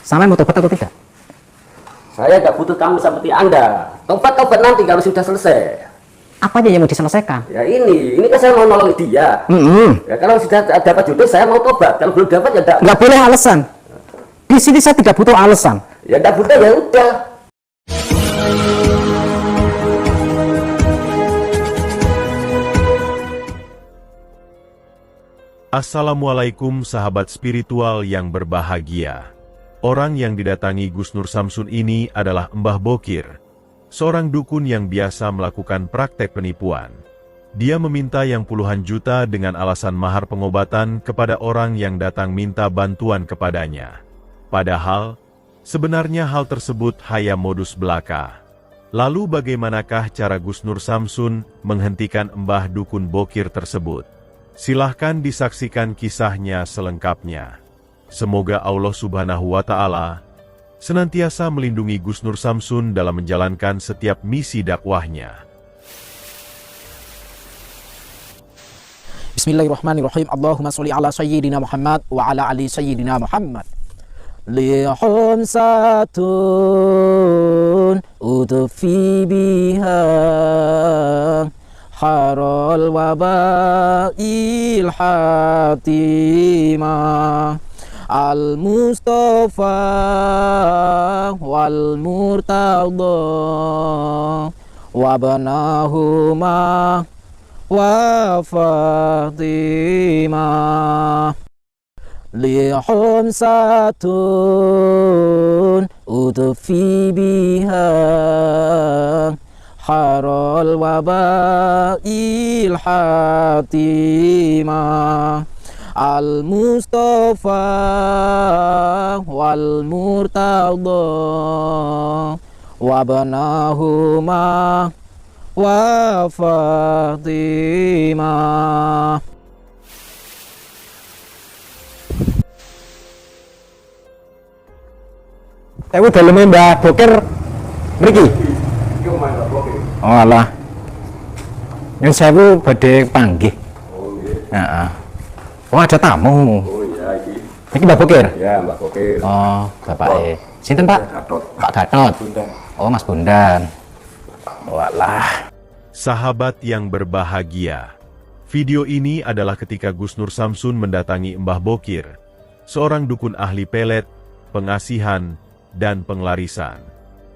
Sampai mau tobat atau tidak? Saya nggak butuh kamu seperti Anda. Tobat nanti kalau sudah selesai. Apa aja yang mau diselesaikan? Ya ini kan saya mau nolong dia. Ya kalau sudah dapat jodoh saya mau tobat. Kalau belum dapat ya nggak boleh alasan. Di sini saya tidak butuh alasan. Ya nggak butuh ya udah. Assalamualaikum sahabat spiritual yang berbahagia. Orang yang didatangi Gus Nur Samsun ini adalah Mbah Bokir, seorang dukun yang biasa melakukan praktek penipuan. Dia meminta yang puluhan juta dengan alasan mahar pengobatan kepada orang yang datang minta bantuan kepadanya. Padahal, sebenarnya hal tersebut hanya modus belaka. Lalu bagaimanakah cara Gus Nur Samsun menghentikan Mbah Dukun Bokir tersebut? Silahkan disaksikan kisahnya selengkapnya. Semoga Allah Subhanahu wa Ta'ala senantiasa melindungi Gus Nur Samsun dalam menjalankan setiap misi dakwahnya. Bismillahirrahmanirrahim. Allahumma sholli ala sayyidina Muhammad wa ala ali sayyidina Muhammad. Lihum satun utufi biha harol wabail hatimah al-Mustafa wal Murtada wabnahuma wa Fatimah lihum satun utufi biha harol wabail hatimah al-Mustafa wal Murtada wabnahuma wa Fatimah. Aku dalam Mbah Bokir mriki. Oh alah. Yang saya badhe panggih. Oh nggih. Heeh. Oh ada tamu. Oh iya iki. Iki Mbah Bokir? Ya Mbak Bokir. Oh, bapake. Sinten, Pak? Gatot. Pak Gatot. Bundan. Oh, Mas Bondan. Walah. Sahabat yang berbahagia, video ini adalah ketika Gus Nur Samsun mendatangi Mbah Bokir, seorang dukun ahli pelet, pengasihan, dan penglarisan.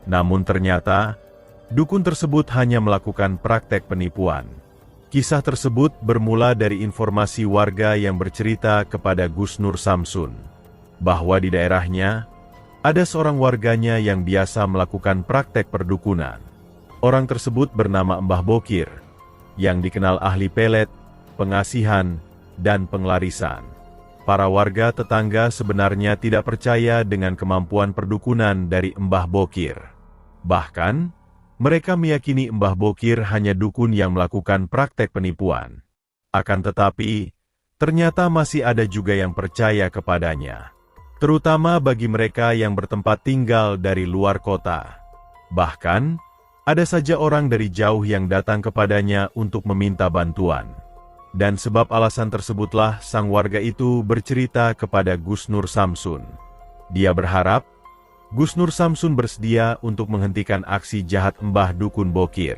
Namun ternyata, dukun tersebut hanya melakukan praktek penipuan. Kisah tersebut bermula dari informasi warga yang bercerita kepada Gus Nur Samsun, bahwa di daerahnya, ada seorang warganya yang biasa melakukan praktek perdukunan. Orang tersebut bernama Mbah Bokir, yang dikenal ahli pelet, pengasihan, dan penglarisan. Para warga tetangga sebenarnya tidak percaya dengan kemampuan perdukunan dari Mbah Bokir. Bahkan, mereka meyakini Mbah Bokir hanya dukun yang melakukan praktek penipuan. Akan tetapi, ternyata masih ada juga yang percaya kepadanya. Terutama bagi mereka yang bertempat tinggal dari luar kota. Bahkan, ada saja orang dari jauh yang datang kepadanya untuk meminta bantuan. Dan sebab alasan tersebutlah sang warga itu bercerita kepada Gus Nur Samsun. Dia berharap Gus Nur Samsun bersedia untuk menghentikan aksi jahat Mbah Dukun Bokir.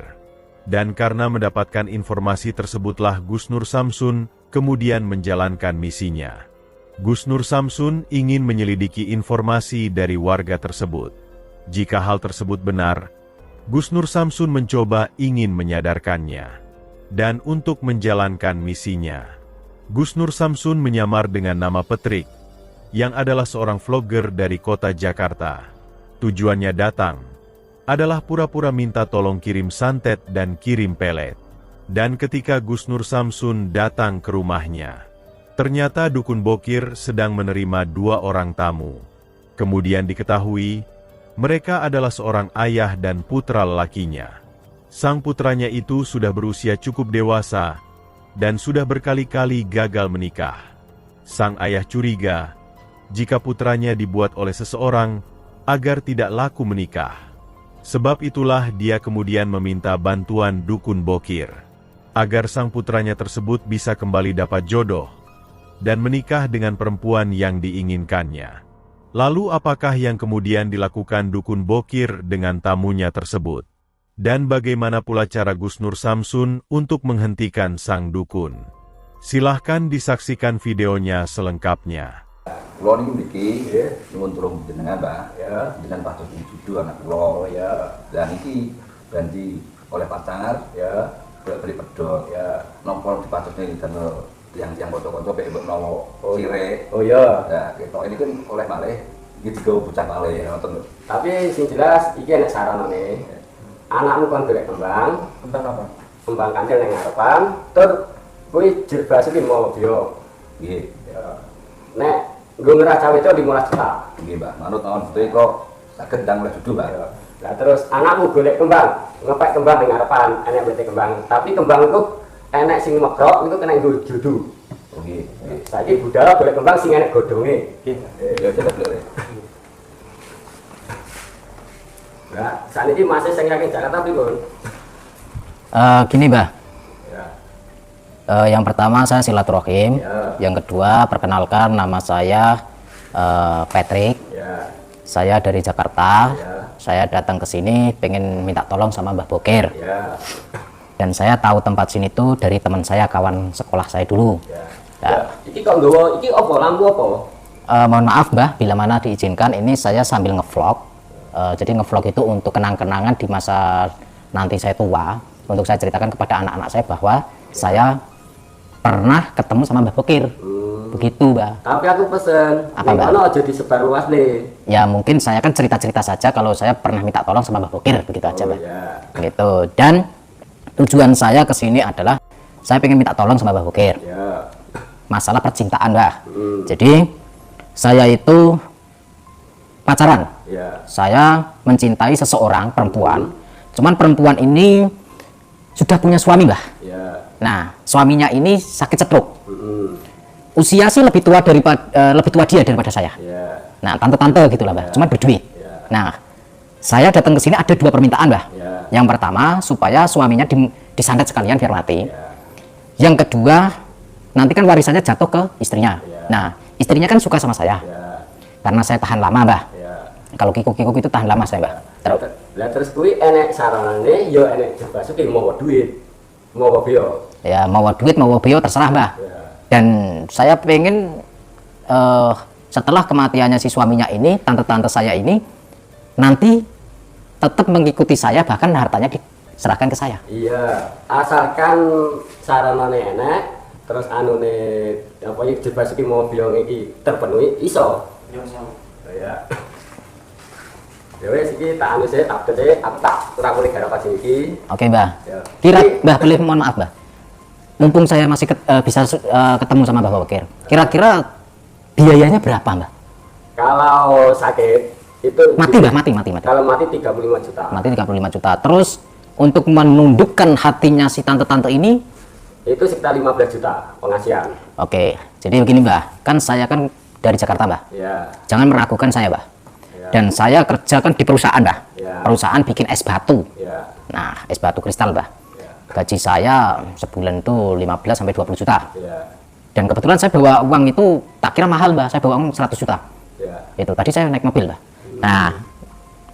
Dan karena mendapatkan informasi tersebutlah Gus Nur Samsun kemudian menjalankan misinya. Gus Nur Samsun ingin menyelidiki informasi dari warga tersebut. Jika hal tersebut benar, Gus Nur Samsun mencoba ingin menyadarkannya. Dan untuk menjalankan misinya, Gus Nur Samsun menyamar dengan nama Petrik, yang adalah seorang vlogger dari kota Jakarta. Tujuannya datang adalah pura-pura minta tolong kirim santet dan kirim pelet. Dan ketika Gus Nur Samsun datang ke rumahnya, ternyata Dukun Bokir sedang menerima 2 orang tamu. Kemudian diketahui, mereka adalah seorang ayah dan putra lelakinya. Sang putranya itu sudah berusia cukup dewasa, dan sudah berkali-kali gagal menikah. Sang ayah curiga, jika putranya dibuat oleh seseorang agar tidak laku menikah. Sebab itulah dia kemudian meminta bantuan Dukun Bokir, agar sang putranya tersebut bisa kembali dapat jodoh, dan menikah dengan perempuan yang diinginkannya. Lalu apakah yang kemudian dilakukan dukun Bokir dengan tamunya tersebut? Dan bagaimana pula cara Gus Nur Samsun untuk menghentikan sang dukun? Silahkan disaksikan videonya selengkapnya. Kulo niku mriki nyuwun tulung jenengan, Mbah. Ya, jenengan pados wujudu anak kulo. Ya. Dan iki ganti oleh pacar, ya, beli pedot, ya. Nopo dipatusne damel tiang-tiang kanca-kanca pek mbok menawa sire. Oh iya. Nah, ketok ini kan oleh malih iki digawa bocah malih ngoten lho. Tapi sing jelas iki enek saranane. Anakmu kon golek kembang, Tentang apa? kembang kandel ning ngarepan, tur kuwi jerbas iki mau bio. Nggih. Ya. Nek nggo ngerah cawe itu 15 juta. Nggih, Mbah. Manut awon betul kok saged ndang oleh judul, Mbah. Ya. Nah terus anakmu golek kembang, ngepek kembang ning ngarepan, enek berarti kembang. Tapi kembang itu enek sing mekrok itu kena nggo judu. Nggih. Saiki budal golek kembang sing enek godhonge. Ya cepet lho. Nah, saniki masih sing yakin Jakarta pripun? Gini Mbah, Ya. yang pertama saya silaturahim, Ya. yang kedua perkenalkan nama saya Patrick, Ya. saya dari Jakarta, Ya. saya datang ke sini pengen minta tolong sama Mbah Bokir, Ya. dan saya tahu tempat sini tuh dari teman saya, kawan sekolah saya dulu. Ya. Ya. Ya. Iki kok nggawa iki apa lampu apa? Mohon maaf Mbah, bila mana diizinkan, ini saya sambil ngevlog. Jadi ngevlog itu untuk kenang-kenangan di masa nanti saya tua, untuk saya ceritakan kepada anak-anak saya bahwa saya pernah ketemu sama Mbah Bokir. Begitu Mbah. Tapi aku pesen, Apa, Mbak? mana aja disebar luas nih. Ya mungkin saya kan cerita-cerita saja kalau saya pernah minta tolong sama Mbah Bokir, begitu aja Mbah. Ya. Gitu. Dan tujuan saya ke sini adalah saya pengen minta tolong sama Mbah Bokir. Ya. Masalah percintaan Mbah. Jadi saya itu pacaran. Ya. Saya mencintai seseorang perempuan. Cuman perempuan ini sudah punya suami Mbah. Ya. Nah, suaminya ini sakit stroke. Mm. Usia sih lebih tua lebih tua dia daripada saya. Ya. Nah, tante-tante gitulah Mbah. Cuman berduit. Ya. Nah, saya datang ke sini ada dua permintaan Mbah. Ya. Yang pertama supaya suaminya disantet sekalian biar mati. Ya. Yang kedua, nanti kan warisannya jatuh ke istrinya. Ya. Nah, istrinya kan suka sama saya. Ya. Karena saya tahan lama Mbah. Ya. Kalau kikuk-kikuk itu tahan lama saya Mbah. Terus Lah terus kuwi enek saranane, yo enek jerbas iki mau duit. Mau bio. ya mau duit mau beo terserah Mbah. Ya. Dan saya pengen setelah kematiannya si suaminya ini, tante-tante saya ini nanti tetap mengikuti saya, bahkan hartanya diserahkan ke saya. Iya, asalkan saranane enek, terus anune apa iki jerbas iki mau bio iki terpenuhi iso. Ya. Ya wes iki tak anu sih, tak gede, aku tak ora boleh garap sing iki. Oke Mbah. Ya. Mbah boleh mohon maaf Mbah. Mumpung saya masih bisa ketemu sama Mbah Bokir. Kira-kira biayanya berapa Mbah? Kalau sakit itu Mati Mbah, mati. Kalau mati 35 juta. Mati 35 juta. Terus untuk menundukkan hatinya si tante-tante ini, Itu sekitar 15 juta pengasihan. oke. Jadi begini Mbah, kan saya kan dari Jakarta Mbah. Ya. Jangan meragukan saya Mbah. Ya. Dan saya kerja kan di perusahaan Mbah. Ya. Perusahaan bikin es batu. Ya. Nah, es batu kristal Mbah. Ya. Gaji saya sebulan tuh 15 sampai 20 juta. Ya. Dan kebetulan saya bawa uang itu tak kira mahal Mbah. Saya bawa uang 100 juta. Ya. Itu tadi saya naik mobil Mbah. Nah,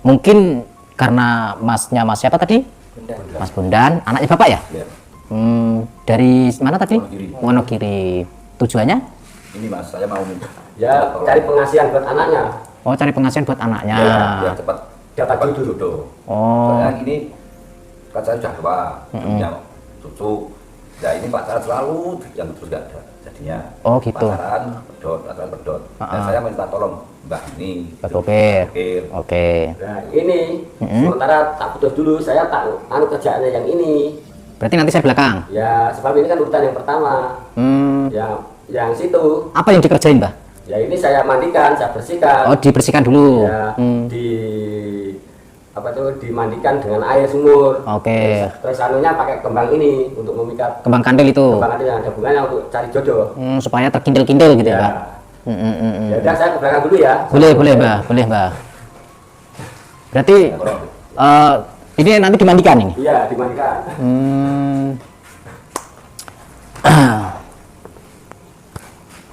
mungkin karena masnya mas siapa tadi? Mas Bundan, anaknya bapak ya? Ya. Dari mana tadi? Wonogiri. Wonogiri. Tujuannya? Ini Mas, saya mau minta. Ya, cari pengasihan buat anaknya. Oh, cari pengasihan buat anaknya. Ya, biar cepat Dapat jodoh. jodoh. Oh, Soalnya ini kan saya sudah tua, punya cucu. Ya ini pacaran selalu yang terus gak ada. Jadinya Oh, gitu. pacaran pedot. Dan saya minta tolong Mbak ini. Pak Bokir. Bokir. Oke. Nah, ini sementara tak putus dulu, saya tak anu kerjaannya yang ini. Berarti nanti saya belakang. Ya, sebab ini kan urutan yang pertama. Yang situ. Apa yang dikerjain, Mbah? Ya ini saya mandikan, saya bersihkan. Oh, dibersihkan dulu. Ya, dimandikan dengan air sumur. Oke. Terus anunya pakai kembang ini untuk memikat Kembang kandel itu. kembang yang ada bunganya untuk cari jodoh. Supaya terkintil-kintil gitu ya, Ya. Mbah. Ya udah saya ke belakang dulu ya. Boleh, Mbah. Boleh, Mbah. Berarti ini nanti dimandikan ini. Iya, dimandikan.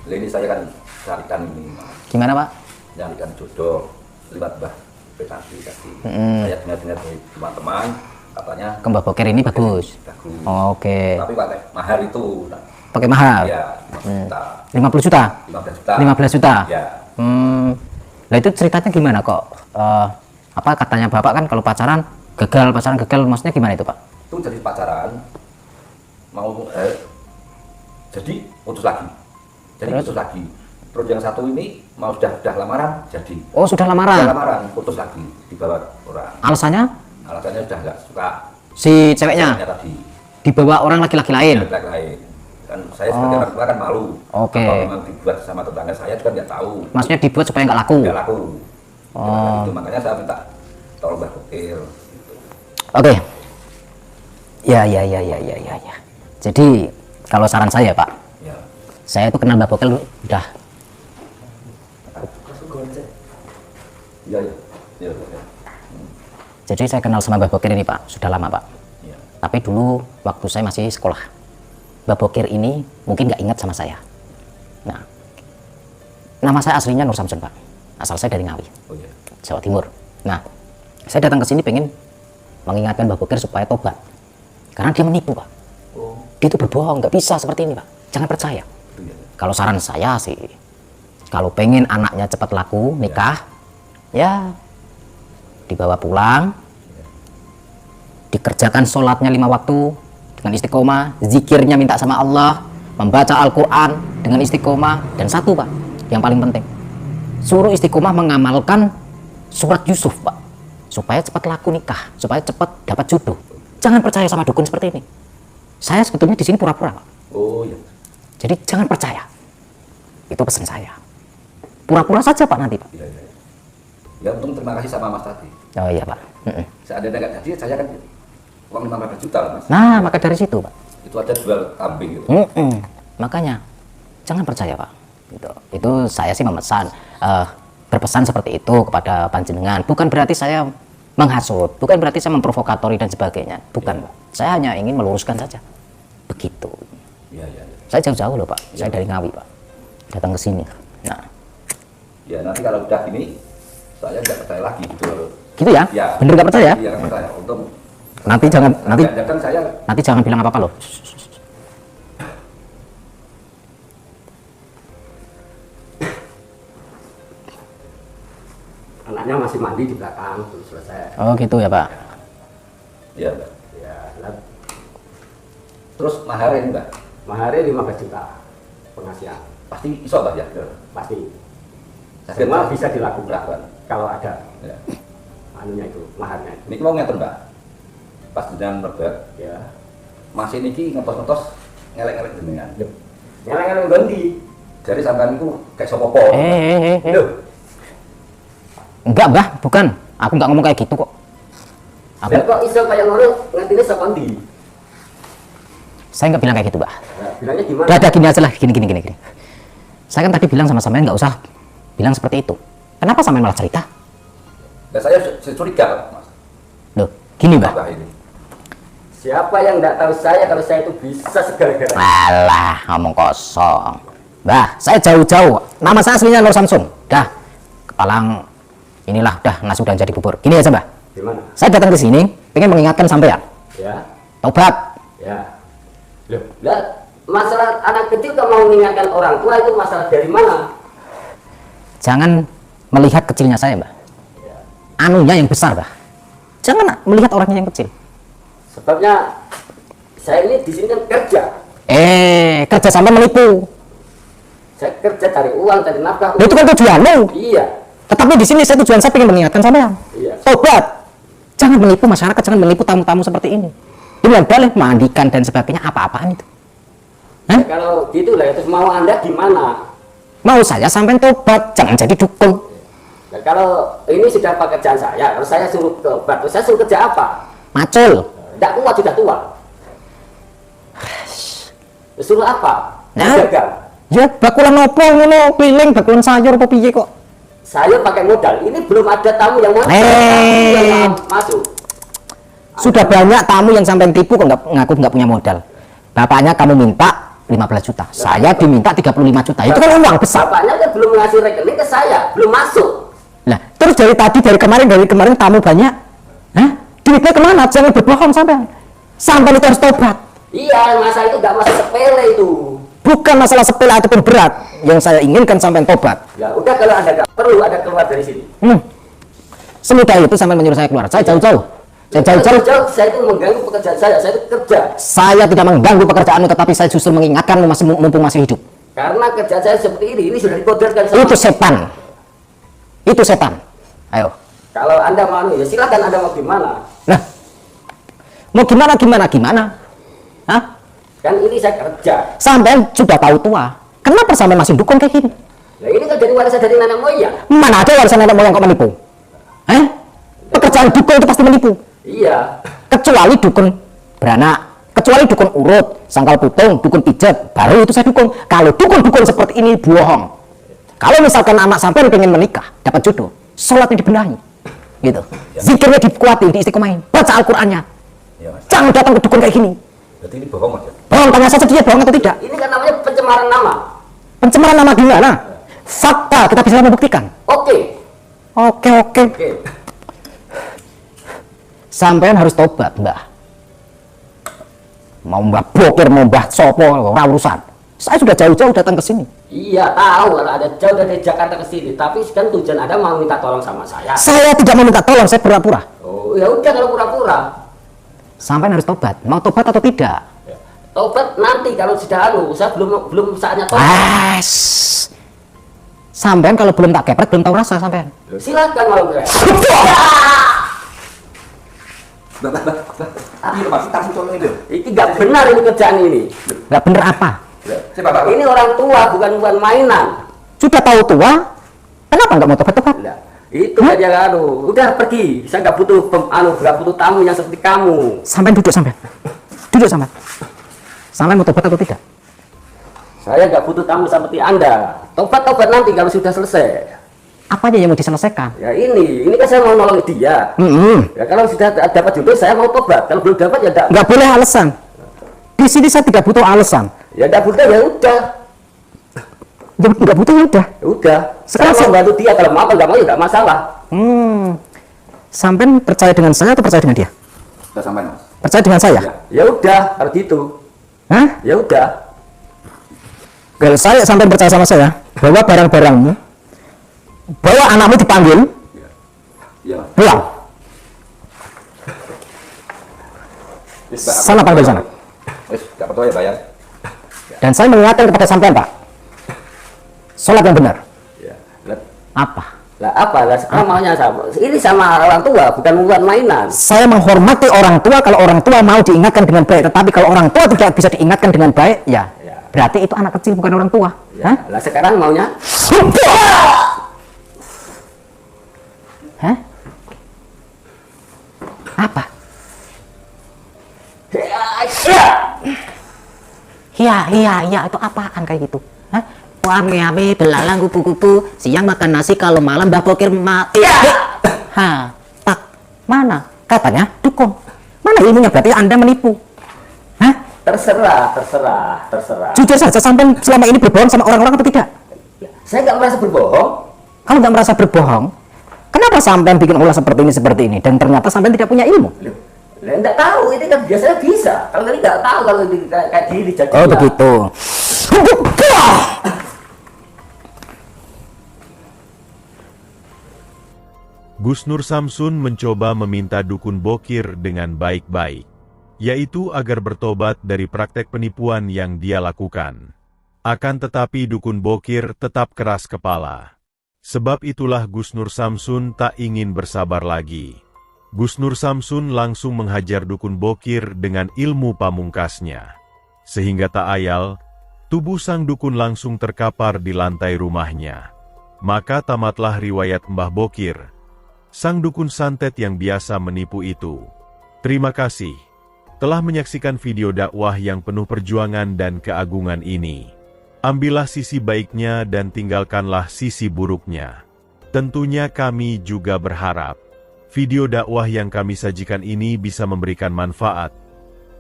Ini saya kan carikan ini. Gimana, Pak? nyarikan jodoh lewat Mbah Petati tadi. Saya dengar-dengar dari teman-teman katanya Ke Mbah Bokir ini bagus. bagus. Oke. Tapi pakai mahar itu. Nah, Pakai mahal. ya 5 juta, 50 juta. 15 juta. 15 juta. Ya. Lah itu ceritanya gimana kok? Apa katanya Bapak kan kalau pacaran gagal maksudnya gimana itu, Pak? Itu jadi pacaran mau jadi putus lagi. Jadi putus lagi. Terus yang satu ini mau sudah lamaran jadi. Oh, sudah Sudah lamaran. lamaran putus lagi dibawa orang. Alasannya Alasannya sudah nggak suka si ceweknya tadi. dibawa orang laki-laki lain. Laki-laki lain. Kan saya sebagai orang tua kan malu. Oke. Kalau memang dibuat sama tetangga saya juga nggak tahu. Maksudnya dibuat supaya nggak laku. Nggak laku. Itu makanya saya minta tolong Mbah Bokir. Gitu. Oke. Ya. Jadi kalau saran saya, Pak, Ya. saya itu kenal Mbah Bokir udah Iya, iya. Iya, iya. jadi saya kenal sama Mbah Bokir ini, Pak, sudah lama, Pak. Iya. Tapi dulu waktu saya masih sekolah, Mbah Bokir ini mungkin nggak ingat sama saya. Nah, nama saya aslinya Nur Samsun, Pak. Asal saya dari Ngawi, Oh iya. Jawa Timur. Nah, saya datang ke sini pengen mengingatkan Mbah Bokir supaya tobat. Karena dia menipu, Pak. Oh, Dia itu berbohong, nggak bisa seperti ini, Pak. Jangan percaya. itu ya. Kalau saran saya sih, kalau pengen anaknya cepat laku, nikah, ya dibawa pulang, dikerjakan sholatnya 5 waktu dengan istiqomah, zikirnya minta sama Allah, membaca Al-Quran dengan istiqomah, dan satu, Pak, yang paling penting, suruh istiqomah mengamalkan surat Yusuf, Pak, supaya cepat laku nikah, supaya cepat dapat jodoh. Jangan percaya sama dukun seperti ini. Saya sebetulnya di sini pura-pura, Pak. Oh iya. Jadi jangan percaya. Itu pesan saya. Pura-pura saja, Pak, nanti, Pak. Iya, iya. Ya untung terima kasih sama Mas tadi. Oh iya, Pak. Seandainya nggak jadi, saya kan uang 15 juta lah, Mas. Nah, maka dari situ, Pak. Itu aja jual kambing gitu. Makanya jangan percaya, Pak. Itu saya sih memesan, berpesan seperti itu kepada panjenengan. Bukan berarti saya menghasut, bukan berarti saya memprovokatori dan sebagainya. Bukan, Pak. Saya hanya ingin meluruskan saja. Begitu. Iya, iya, iya. Saya jauh-jauh loh, Pak. Saya dari Ngawi, Pak. Datang ke sini. Nah, Ya nanti kalau udah gini, saya nggak percaya lagi gitu loh. gitu ya? Ya. Bener nggak percaya? Iya, nggak percaya. Untung Nanti kan saya nanti jangan bilang apa-apa loh. Anaknya masih mandi di belakang, belum selesai. Oh gitu ya, Pak. ya, Mbak. Ya, lah, Terus mahar ini, Mbak. maharnya 15 juta pengasihan, Pasti iso, Mbak ya. pasti. Saya Semua kira- bisa dilakukan Lakukan. kalau ada Ya. anunya itu, maharnya itu. Ini mau ngeten, Mbak. Pas jenengan merbak, Ya, masih niki ngetos-ngetos ngelek-ngelek jenengan. ngeleng-ngeleng ganti. Jadi sampean itu kayak sopopo. Loh, Enggak, Mbah, bukan. Aku nggak ngomong kayak gitu kok. Aku, lah kok iso kayak ngono ngertine saka ndi? saya nggak bilang kayak gitu, Mbah. Nah, bilangnya gimana? Udah gini aja lah, gini. Saya kan tadi bilang sama sampean nggak usah bilang seperti itu. Kenapa sampean malah cerita? Dan saya curiga, Mas. Loh, gini, Mbah. Apa ini? Siapa yang enggak tahu saya kalau saya itu bisa segala-galanya? Alah, ngomong kosong. Mbah, saya jauh-jauh. Nama saya aslinya Nur Samsun. Dah, kepalang inilah, dah nasi udah jadi bubur. Gini aja, Mbah. Gimana? Saya datang ke sini pengen mengingatkan sampean. Ya, Tobat. ya. Loh, lah masalah anak kecil kalau mau mengingatkan orang tua itu masalah dari mana? Jangan melihat kecilnya saya, Mbah. Anunya yang besar, Mbah. Jangan melihat orangnya yang kecil. Sebabnya saya ini di sini kan kerja. Kerja sampai menipu. Saya kerja cari uang, cari nafkah. Itu kan tujuanmu. Iya, Tetapi di sini saya tujuan saya pengen mengingatkan sampean. iya. Tobat. Jangan menipu masyarakat, jangan menipu tamu-tamu seperti ini. Ini boleh mandikan dan sebagainya, apa-apaan itu. Hah? Ya, kalau gitu lah, terus mau Anda gimana? Mau saya sampean tobat, jangan jadi dukun. Nah, kalau ini sudah pekerjaan saya, kalau saya suruh tobat, terus saya suruh kerja apa? Macul. Tidak kuat, sudah tua. Suruh apa? Nah. Dagang. Ya bakulan opo ngono, keliling bakulan sayur apa piye kok. Saya pakai modal. Ini belum ada tamu yang mau masuk. Sudah banyak tamu yang sampai tipu kok ngaku nggak punya modal. Bapaknya kamu minta 5 15 juta. Saya diminta 35 juta. Itu kan uang besar. Bapaknya kan belum ngasih rekening ke saya, belum masuk. Nah, terus dari kemarin tamu banyak. Hah? Duitnya kemana? Jangan berbohong sampean. Sampean itu harus tobat. Iya, masalah itu nggak masalah sepele itu. Bukan masalah sepele ataupun berat. Yang saya inginkan sampean tobat. Ya udah, kalau Anda nggak perlu ada keluar dari sini. Semudah itu sampean menyuruh saya keluar. Saya jauh-jauh. Jauh-jauh, saya itu mengganggu pekerjaan saya itu kerja. Saya tidak mengganggu pekerjaanmu, tetapi saya justru mengingatkanmu mumpung masih hidup. Karena kerjaan saya seperti ini sudah dikodarkan sama. Itu setan. Itu setan. Ayo. Kalau Anda mau, ya silakan Anda mau gimana. Nah, mau gimana? Hah? Kan ini saya kerja. Sampean sudah tahu tua. Kenapa sampean masih dukun kayak gini? Nah ini kan jadi warisan dari nenek moyang. Mana ada warisan nenek moyang kok menipu? Pekerjaan dukun itu pasti menipu. Iya. Kecuali dukun beranak, kecuali dukun urut, sangkal putung, dukun pijat, baru itu saya dukun. Kalau dukun-dukun seperti ini bohong. Kalau misalkan anak sampean pengen menikah, dapat jodoh, sholatnya dibenahi, gitu. Zikirnya dikuatin, diistiqomahin, baca Al-Qur'annya. Ya, Mas. Jangan datang ke dukun kayak gini. Berarti ini bohong, Mas. Bohong, tanya saja dia bohong atau tidak. Ini kan namanya pencemaran nama. Pencemaran nama gimana? Fakta, kita bisa membuktikan. Oke. Oke. Sampean harus tobat, Mbah. Mau Mbah Bokir, mau Mbah Sopo, ora urusan. Saya sudah jauh-jauh datang ke sini. Iya, tahu kalau ada jauh dari Jakarta ke sini, tapi kan tujuan Anda mau minta tolong sama saya. Saya tidak mau minta tolong, saya pura-pura. Oh, ya udah kalau pura-pura. Sampean harus tobat. Mau tobat atau tidak? Tobat nanti kalau sudah saya belum saatnya tobat. Sampean kalau belum tak kepret, belum tahu rasa sampean. Silakan mau gue. Iya, Mas, tahu tolong itu. Ini nggak benar ini kerjaan ini. Nggak bener apa? Siapa, Pak? Ini orang tua, bukan mainan. Sudah tahu tua, kenapa nggak mau tobat-tobat? Nah, itu aja udah pergi. Saya nggak butuh nggak butuh tamu yang seperti kamu. Sampean duduk sampean. Sampean mau tobat atau tidak? Saya nggak butuh tamu seperti Anda. Tobat nanti kalau sudah selesai. Apa aja yang mau diselesaikan? Ya ini kan saya mau nolong dia. Ya kalau sudah dapat jodoh saya mau tobat. Kalau belum dapat ya nggak boleh alasan. Di sini saya tidak butuh alasan. Ya nggak butuh ya udah. Nggak butuh ya udah. Ya udah. Sekarang saya mau bantu dia, kalau mau nggak mau ya nggak masalah. Sampean percaya dengan saya atau percaya dengan dia? Sudah sampai, Mas. Percaya dengan saya? Ya udah kalau gitu. Hah? Ya udah. Kalau saya sampean percaya sama saya, bawa barang-barangmu, bawa anakmu dipanggil, Iya, Mas. pulang. Wis, Pak, Sana panggil sana. Wis, nggak percaya bayar. Dan saya mengingatkan kepada sampean, Pak, sholat yang benar. Ya. Apa? Lah sekarang maunya sama. Ini sama orang tua, bukan mainan. Saya menghormati orang tua kalau orang tua mau diingatkan dengan baik, tetapi kalau orang tua tidak bisa diingatkan dengan baik, ya berarti itu anak kecil bukan orang tua. Ya. Lah sekarang maunya? Hah? Apa? Iya, itu apaan kayak gitu? Hah? Ame-ame belalang kupu-kupu, siang makan nasi, kalau malam Mbah Bokir tak mana? Katanya dukun. Mana ilmunya? Berarti Anda menipu. Hah? Terserah. Jujur saja, sampai selama ini berbohong sama orang-orang atau tidak? Saya nggak merasa berbohong. Kalau nggak merasa berbohong, kenapa sampai bikin ulah seperti ini dan ternyata sampai tidak punya ilmu? Lah nggak tahu, ini kan biasanya bisa. Kalau tadi nggak tahu kalau kayak gini jadi. Oh begitu. Gus Nur Samsun mencoba meminta dukun Bokir dengan baik-baik, yaitu agar bertobat dari praktek penipuan yang dia lakukan. Akan tetapi dukun Bokir tetap keras kepala. Sebab itulah Gus Nur Samsun tak ingin bersabar lagi. Gus Nur Samsun langsung menghajar dukun Bokir dengan ilmu pamungkasnya. Sehingga tak ayal, tubuh sang dukun langsung terkapar di lantai rumahnya. Maka tamatlah riwayat Mbah Bokir, sang dukun santet yang biasa menipu itu. Terima kasih telah menyaksikan video dakwah yang penuh perjuangan dan keagungan ini. Ambillah sisi baiknya dan tinggalkanlah sisi buruknya. Tentunya kami juga berharap video dakwah yang kami sajikan ini bisa memberikan manfaat,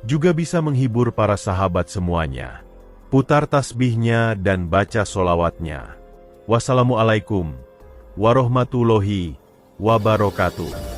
juga bisa menghibur para sahabat semuanya. putar tasbihnya dan baca solawatnya. Wassalamualaikum warahmatullahi wabarakatuh.